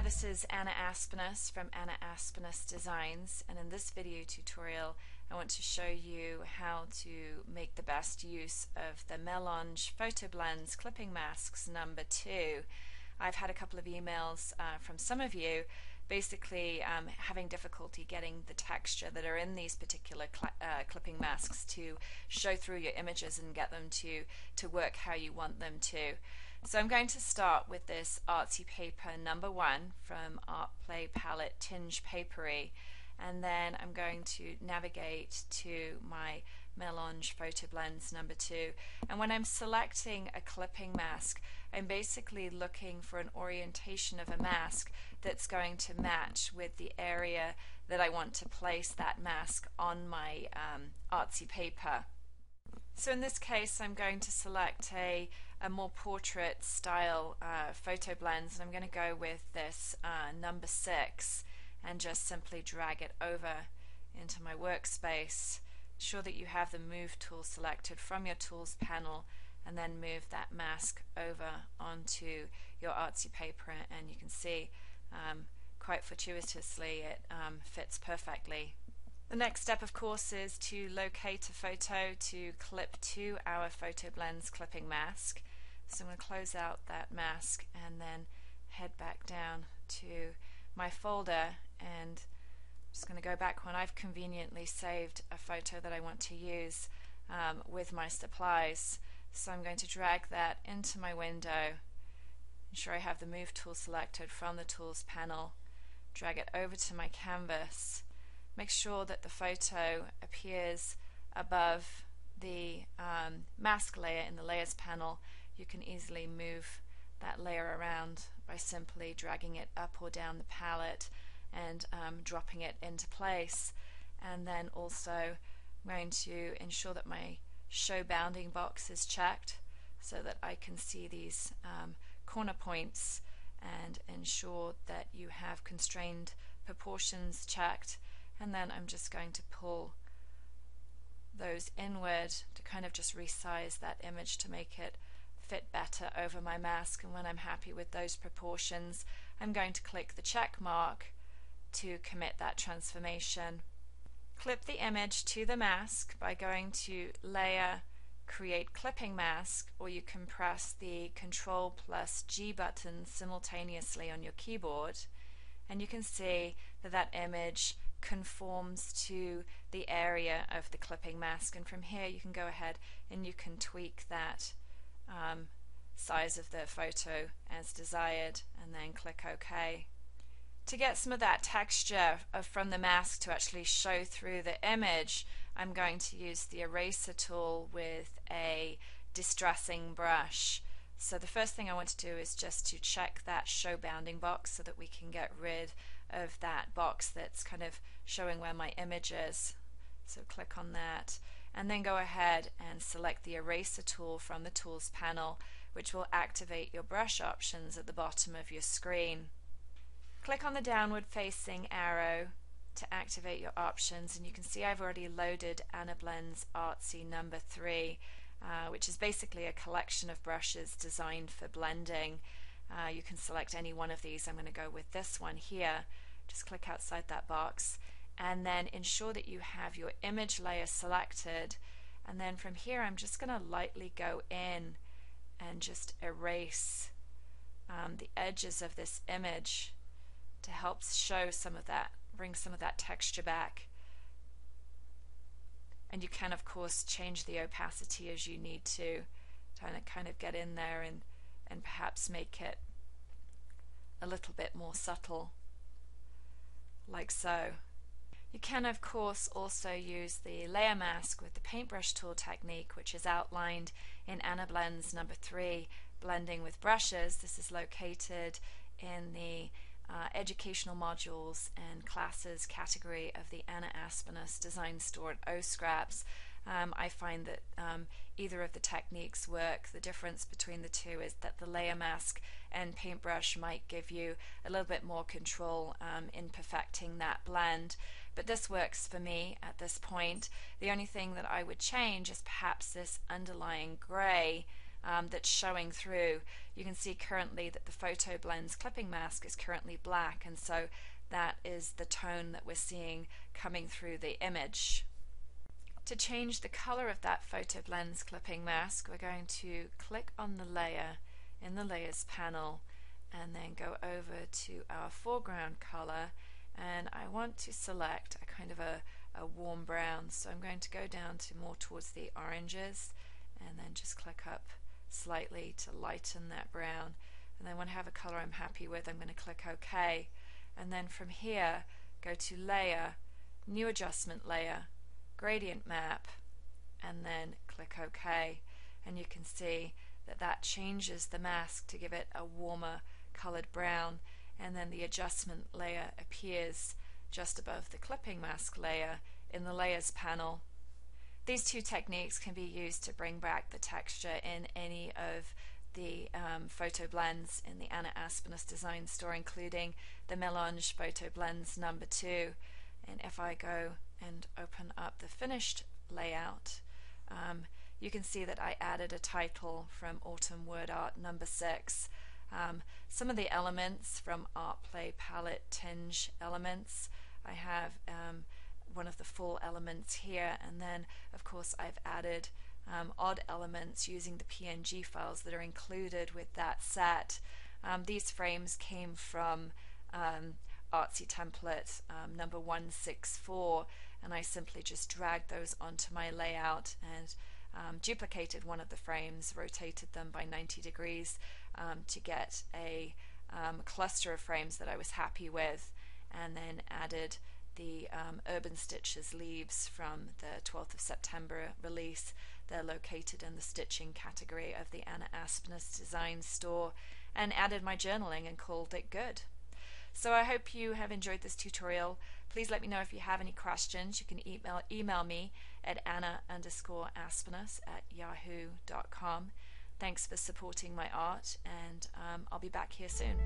this is Anna Aspinus from Anna Aspinus Designs, and in this video tutorial I want to show you how to make the best use of the Melange FotoBlendz clipping masks number 2. I've had a couple of emails from some of you basically having difficulty getting the texture that are in these particular clipping masks to show through your images and get them to work how you want them to. So I'm going to start with this artsy paper number 1 from Art Play Palette Tinge Papery, and then I'm going to navigate to my Melange FotoBlendz number 2. And when I'm selecting a clipping mask, I'm basically looking for an orientation of a mask that's going to match with the area that I want to place that mask on my artsy paper. So in this case I'm going to select a more portrait style FotoBlendz, and I'm going to go with this number 6 and just simply drag it over into my workspace. Ensure that you have the Move tool selected from your Tools panel, and then move that mask over onto your artsy paper, and you can see quite fortuitously it fits perfectly. The next step, of course, is to locate a photo to clip to our FotoBlendz clipping mask. So I'm going to close out that mask and then head back down to my folder, and I'm just going to go back when I've conveniently saved a photo that I want to use with my supplies. So I'm going to drag that into my window, ensure I have the Move tool selected from the Tools panel, drag it over to my canvas. Make sure that the photo appears above the mask layer in the Layers panel. You can easily move that layer around by simply dragging it up or down the palette and dropping it into place. And then also I'm going to ensure that my Show Bounding box is checked so that I can see these corner points, and ensure that you have Constrained Proportions checked. And then I'm just going to pull those inward to kind of just resize that image to make it fit better over my mask. And when I'm happy with those proportions, I'm going to click the check mark to commit that transformation. Clip the image to the mask by going to Layer, Create Clipping Mask, or you can press the Ctrl+G button simultaneously on your keyboard, and you can see that that image conforms to the area of the clipping mask. And from here you can go ahead and you can tweak that size of the photo as desired, and then click OK. To get some of that texture from the mask to actually show through the image, I'm going to use the Eraser tool with a distressing brush. So the first thing I want to do is just to check that Show Bounding box so that we can get rid of that box that's kind of showing where my image is. So click on that, and then go ahead and select the Eraser tool from the Tools panel, which will activate your brush options at the bottom of your screen. Click on the downward facing arrow to activate your options, and you can see I've already loaded AnnaBlendz Artsy number 3, which is basically a collection of brushes designed for blending. You can select any one of these. I'm going to go with this one here. Just click outside that box, and then ensure that you have your image layer selected, and then from here I'm just going to lightly go in and just erase the edges of this image to help show some of that, bring some of that texture back. And you can of course change the opacity as you need to kind of get in there and perhaps make it a little bit more subtle, like so. You can of course also use the layer mask with the paintbrush tool technique, which is outlined in AnnaBlendz number 3, Blending with Brushes. This is located in the Educational Modules and Classes category of the Anna Aspinus Design Store at OScraps. I find that either of the techniques work. The difference between the two is that the layer mask and paintbrush might give you a little bit more control in perfecting that blend, but this works for me at this point. The only thing that I would change is perhaps this underlying gray that's showing through. You can see currently that the FotoBlendz clipping mask is currently black, and so that is the tone that we're seeing coming through the image. To change the color of that FotoBlendz clipping mask, we're going to click on the layer in the layers panel and then go over to our foreground color, and I want to select a kind of a warm brown, so I'm going to go down to more towards the oranges and then just click up slightly to lighten that brown. And then when I have a color I'm happy with, I'm going to click OK, and then from here go to Layer, New Adjustment Layer, Gradient Map, and then click OK, and you can see that that changes the mask to give it a warmer colored brown, and then the adjustment layer appears just above the clipping mask layer in the layers panel. These two techniques can be used to bring back the texture in any of the FotoBlendz in the Anna Aspenas design store, including the Melange FotoBlendz number 2. And if I go and open up the finished layout, you can see that I added a title from Autumn Word Art number 6. Some of the elements from Art Play Palette Tinge elements, I have one of the full elements here, and then of course I've added odd elements using the PNG files that are included with that set. These frames came from Artsy template number 164, and I simply just dragged those onto my layout and duplicated one of the frames, rotated them by 90 degrees to get a cluster of frames that I was happy with, and then added the Urban Stitches leaves from the 12th of September release. They're located in the stitching category of the Anna Aspenas design store, and added my journaling and called it good. So I hope you have enjoyed this tutorial. Please let me know if you have any questions. You can email me at anna_aspenas@yahoo.com. Thanks for supporting my art, and I'll be back here soon.